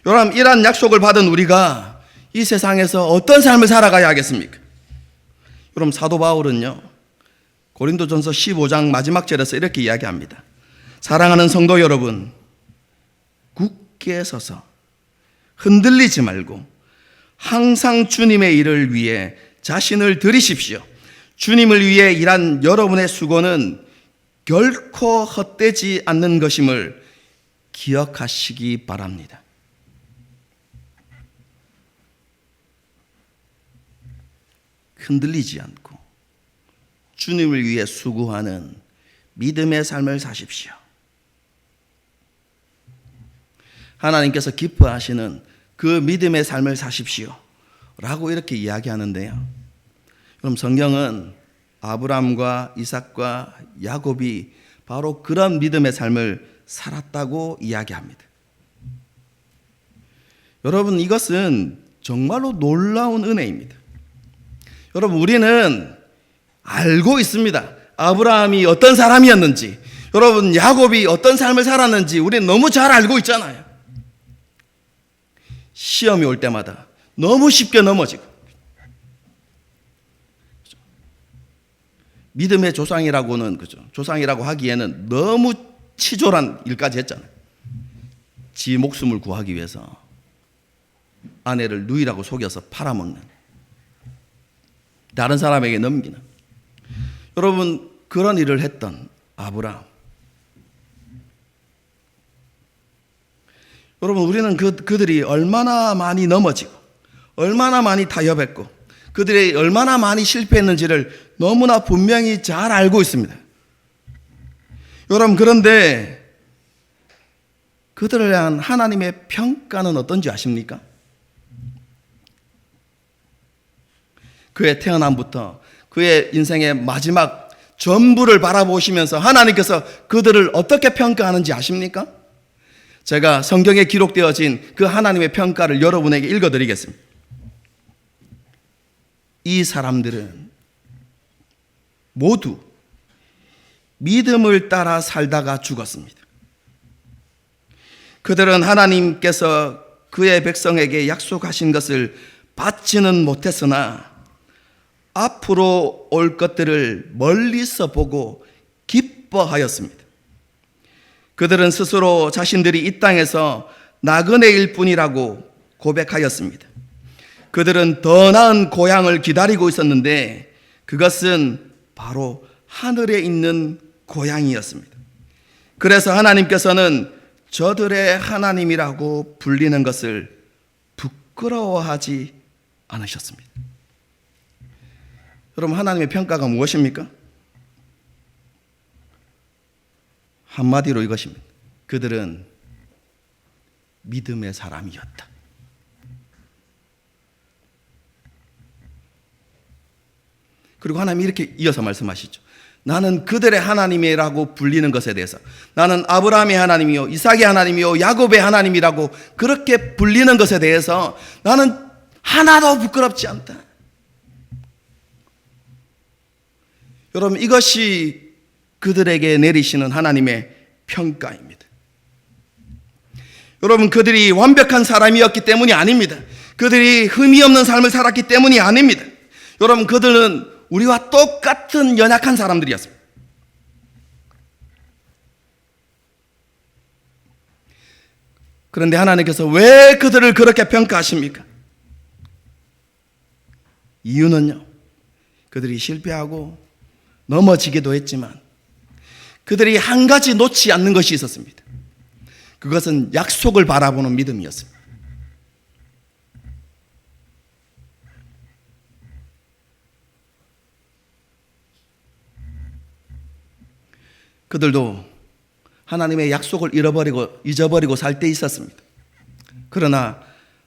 여러분, 이러한 약속을 받은 우리가 이 세상에서 어떤 삶을 살아가야 하겠습니까? 여러분, 사도 바울은요, 고린도전서 15장 마지막 절에서 이렇게 이야기합니다. 사랑하는 성도 여러분, 굳게 서서 흔들리지 말고 항상 주님의 일을 위해 자신을 들이십시오. 주님을 위해 일한 여러분의 수고는 결코 헛되지 않는 것임을 기억하시기 바랍니다. 흔들리지 않고 주님을 위해 수고하는 믿음의 삶을 사십시오. 하나님께서 기뻐하시는 그 믿음의 삶을 사십시오 라고 이렇게 이야기하는데요, 그럼 성경은 아브라함과 이삭과 야곱이 바로 그런 믿음의 삶을 살았다고 이야기합니다. 여러분, 이것은 정말로 놀라운 은혜입니다. 여러분, 우리는 알고 있습니다. 아브라함이 어떤 사람이었는지, 여러분 야곱이 어떤 삶을 살았는지 우리는 너무 잘 알고 있잖아요. 시험이 올 때마다 너무 쉽게 넘어지고, 믿음의 조상이라고는, 그죠, 조상이라고 하기에는 너무 치졸한 일까지 했잖아요. 지 목숨을 구하기 위해서 아내를 누이라고 속여서 팔아먹는, 다른 사람에게 넘기는, 여러분 그런 일을 했던 아브라함. 여러분, 우리는 그들이 얼마나 많이 넘어지고 얼마나 많이 타협했고 그들이 얼마나 많이 실패했는지를 너무나 분명히 잘 알고 있습니다. 여러분, 그런데 그들을 향한 하나님의 평가는 어떤지 아십니까? 그의 태어남부터 그의 인생의 마지막 전부를 바라보시면서 하나님께서 그들을 어떻게 평가하는지 아십니까? 제가 성경에 기록되어진 그 하나님의 평가를 여러분에게 읽어드리겠습니다. 이 사람들은 모두 믿음을 따라 살다가 죽었습니다. 그들은 하나님께서 그의 백성에게 약속하신 것을 받지는 못했으나 앞으로 올 것들을 멀리서 보고 기뻐하였습니다. 그들은 스스로 자신들이 이 땅에서 나그네일 뿐이라고 고백하였습니다. 그들은 더 나은 고향을 기다리고 있었는데 그것은 바로 하늘에 있는 고향이었습니다. 그래서 하나님께서는 저들의 하나님이라고 불리는 것을 부끄러워하지 않으셨습니다. 여러분, 하나님의 평가가 무엇입니까? 한마디로 이것입니다. 그들은 믿음의 사람이었다. 그리고 하나님이 이렇게 이어서 말씀하시죠. 나는 그들의 하나님이라고 불리는 것에 대해서, 나는 아브라함의 하나님이요 이삭의 하나님이요 야곱의 하나님이라고 그렇게 불리는 것에 대해서 나는 하나도 부끄럽지 않다. 여러분, 이것이 그들에게 내리시는 하나님의 평가입니다. 여러분, 그들이 완벽한 사람이었기 때문이 아닙니다. 그들이 흠이 없는 삶을 살았기 때문이 아닙니다. 여러분, 그들은 우리와 똑같은 연약한 사람들이었습니다. 그런데 하나님께서 왜 그들을 그렇게 평가하십니까? 이유는요, 그들이 실패하고 넘어지기도 했지만 그들이 한 가지 놓지 않는 것이 있었습니다. 그것은 약속을 바라보는 믿음이었습니다. 그들도 하나님의 약속을 잊어버리고 살 때 있었습니다. 그러나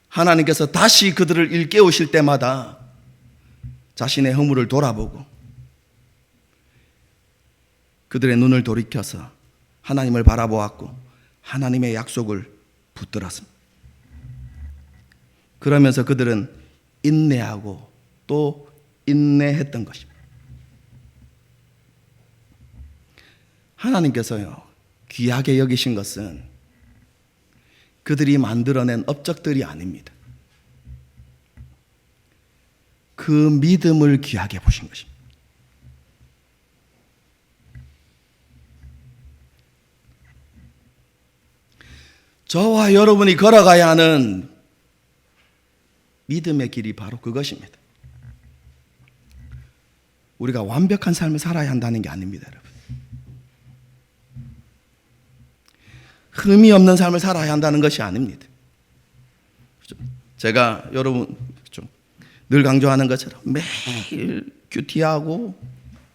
하나님께서 다시 그들을 일깨우실 때마다 자신의 허물을 돌아보고 그들의 눈을 돌이켜서 하나님을 바라보았고 하나님의 약속을 붙들었습니다. 그러면서 그들은 인내하고 또 인내했던 것입니다. 하나님께서요, 귀하게 여기신 것은 그들이 만들어낸 업적들이 아닙니다. 그 믿음을 귀하게 보신 것입니다. 저와 여러분이 걸어가야 하는 믿음의 길이 바로 그것입니다. 우리가 완벽한 삶을 살아야 한다는 게 아닙니다, 여러분. 흠이 없는 삶을 살아야 한다는 것이 아닙니다. 제가 여러분 늘 강조하는 것처럼 매일 큐티하고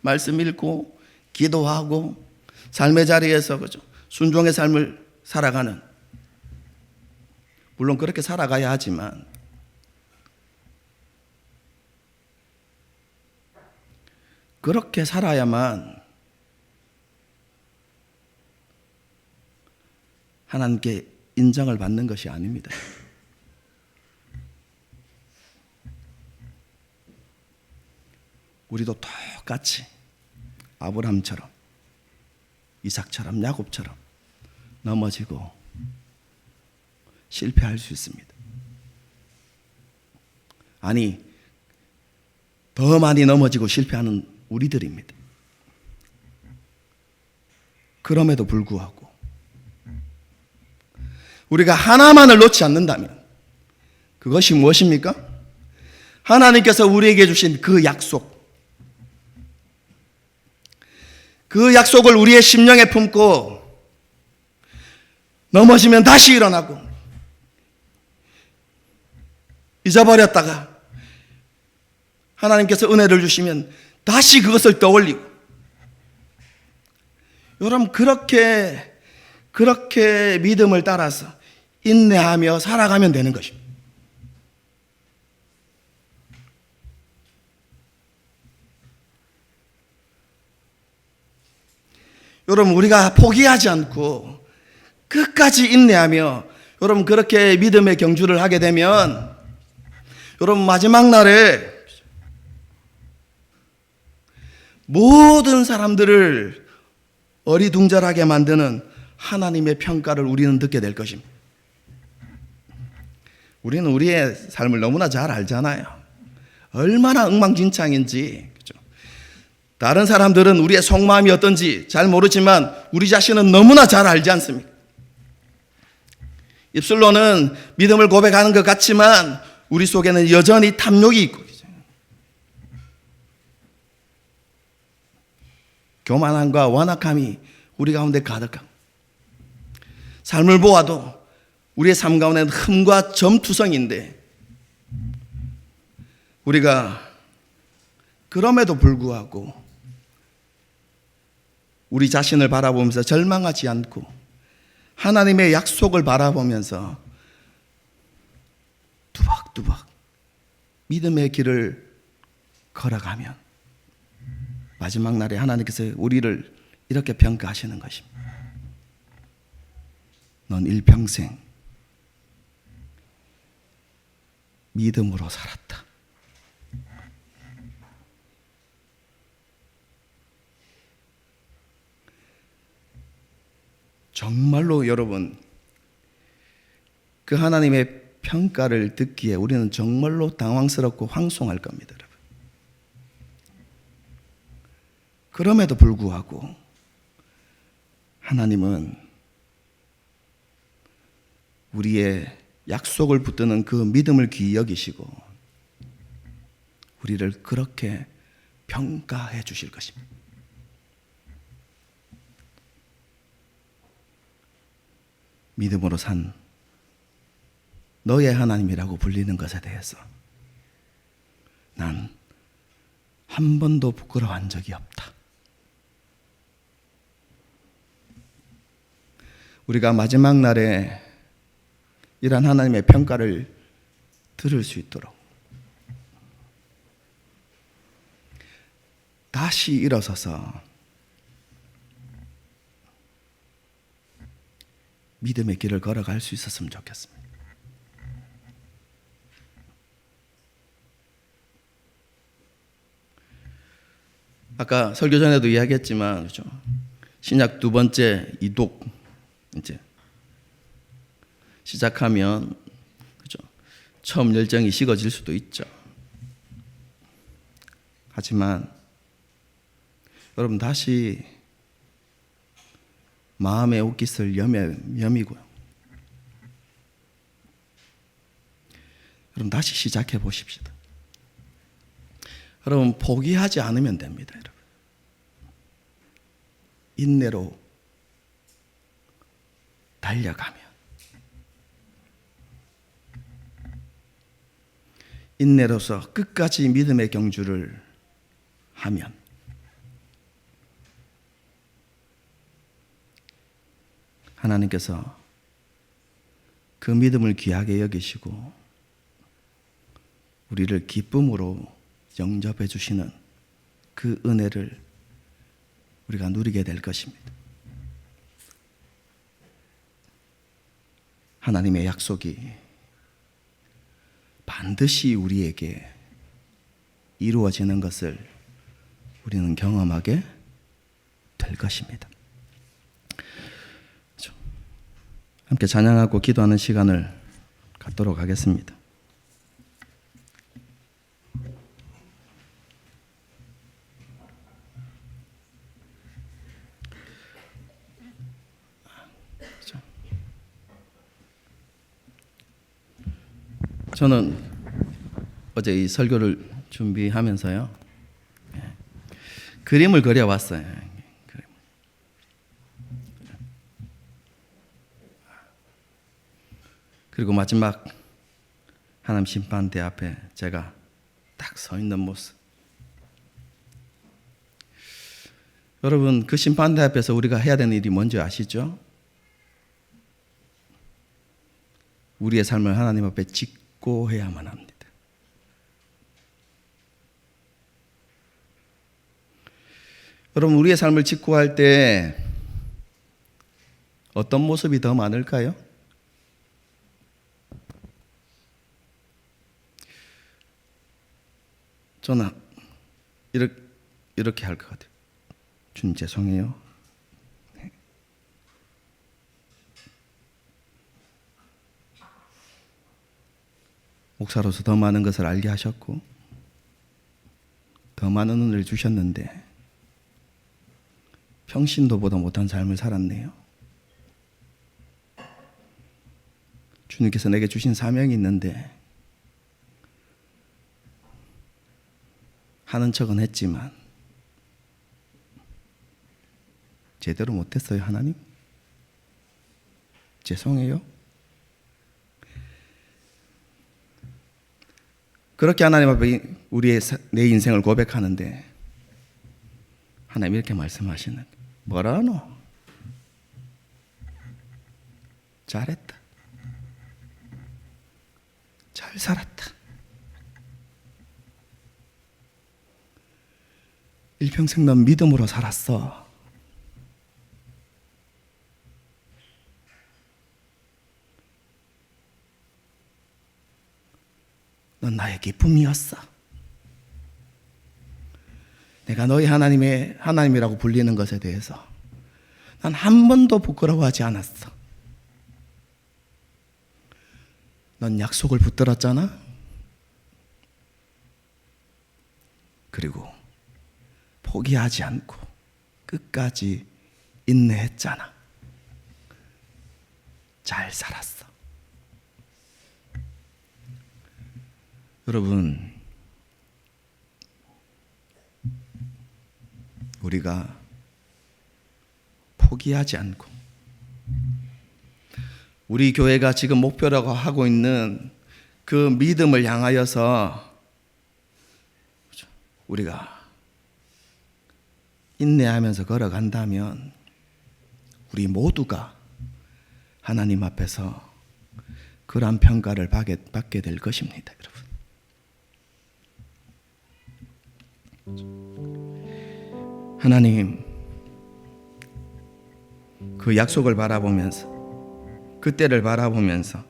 말씀 읽고 기도하고 삶의 자리에서 순종의 삶을 살아가는, 물론 그렇게 살아가야 하지만 그렇게 살아야만 하나님께 인정을 받는 것이 아닙니다. 우리도 똑같이 아브라함처럼, 이삭처럼, 야곱처럼 넘어지고 실패할 수 있습니다. 아니, 더 많이 넘어지고 실패하는 우리들입니다. 그럼에도 불구하고 우리가 하나만을 놓지 않는다면 그것이 무엇입니까? 하나님께서 우리에게 주신 그 약속, 그 약속을 우리의 심령에 품고 넘어지면 다시 일어나고, 잊어버렸다가 하나님께서 은혜를 주시면 다시 그것을 떠올리고, 여러분 그렇게 믿음을 따라서 인내하며 살아가면 되는 것입니다. 여러분 우리가 포기하지 않고 끝까지 인내하며 여러분 그렇게 믿음의 경주를 하게 되면 여러분 마지막 날에 모든 사람들을 어리둥절하게 만드는 하나님의 평가를 우리는 듣게 될 것입니다. 우리는 우리의 삶을 너무나 잘 알잖아요. 얼마나 엉망진창인지. 다른 사람들은 우리의 속마음이 어떤지 잘 모르지만 우리 자신은 너무나 잘 알지 않습니까? 입술로는 믿음을 고백하는 것 같지만 우리 속에는 여전히 탐욕이 있고 교만함과 완악함이 우리 가운데 가득하고, 삶을 보아도 우리의 삶 가운데는 흠과 점투성인데 우리가 그럼에도 불구하고 우리 자신을 바라보면서 절망하지 않고 하나님의 약속을 바라보면서 두박두박 믿음의 길을 걸어가면 마지막 날에 하나님께서 우리를 이렇게 평가하시는 것입니다. 넌 일평생 믿음으로 살았다. 정말로 여러분, 그 하나님의 평가를 듣기에 우리는 정말로 당황스럽고 황송할 겁니다, 여러분. 그럼에도 불구하고 하나님은 우리의 약속을 붙드는 그 믿음을 귀히 여기시고 우리를 그렇게 평가해 주실 것입니다. 믿음으로 산 너의 하나님이라고 불리는 것에 대해서 난 한 번도 부끄러워한 적이 없다. 우리가 마지막 날에 이러한 하나님의 평가를 들을 수 있도록 다시 일어서서 믿음의 길을 걸어갈 수 있었으면 좋겠습니다. 아까 설교 전에도 이야기했지만, 그렇죠? 신약 두 번째 이독 이제 시작하면, 그렇죠? 처음 열정이 식어질 수도 있죠. 하지만 여러분 다시 마음의 옷깃을 여미고요. 여러분 다시 시작해 보십시다. 여러분 포기하지 않으면 됩니다. 여러분 인내로 달려가면, 인내로서 끝까지 믿음의 경주를 하면 하나님께서 그 믿음을 귀하게 여기시고 우리를 기쁨으로 영접해 주시는 그 은혜를 우리가 누리게 될 것입니다. 하나님의 약속이 반드시 우리에게 이루어지는 것을 우리는 경험하게 될 것입니다. 함께 찬양하고 기도하는 시간을 갖도록 하겠습니다. 저는 어제 이 설교를 준비하면서요, 그림을 그려왔어요. 그리고 마지막 하나님 심판대 앞에 제가 딱 서 있는 모습. 여러분, 그 심판대 앞에서 우리가 해야 되는 일이 뭔지 아시죠? 우리의 삶을 하나님 앞에 직고해야만 합니다. 여러분, 우리의 삶을 직고할 때 어떤 모습이 더 많을까요? 저는 이렇게 할 것 같아요. 주님 죄송해요. 목사로서 더 많은 것을 알게 하셨고 더 많은 은혜를 주셨는데 평신도보다 못한 삶을 살았네요. 주님께서 내게 주신 사명이 있는데 하는 척은 했지만 제대로 못했어요. 하나님 죄송해요. 그렇게 하나님 앞에 내 인생을 고백하는데 하나님 이렇게 말씀하시는, 뭐라노? 잘했다. 잘 살았다. 일평생 넌 믿음으로 살았어. 넌 나의 기쁨이었어. 내가 너희 하나님이라고 불리는 것에 대해서 난 한 번도 부끄러워하지 않았어. 넌 약속을 붙들었잖아. 그리고 포기하지 않고 끝까지 인내했잖아. 잘 살았어. 여러분, 우리가 포기하지 않고 우리 교회가 지금 목표라고 하고 있는 그 믿음을 향하여서 우리가 인내하면서 걸어간다면 우리 모두가 하나님 앞에서 그러한 평가를 받게 될 것입니다. 여러분, 하나님 그 약속을 바라보면서 그때를 바라보면서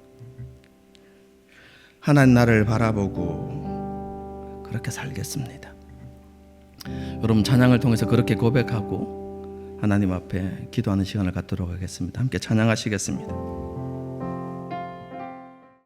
하나님 나를 바라보고 그렇게 살겠습니다. 여러분, 찬양을 통해서 그렇게 고백하고 하나님 앞에 기도하는 시간을 갖도록 하겠습니다. 함께 찬양하시겠습니다.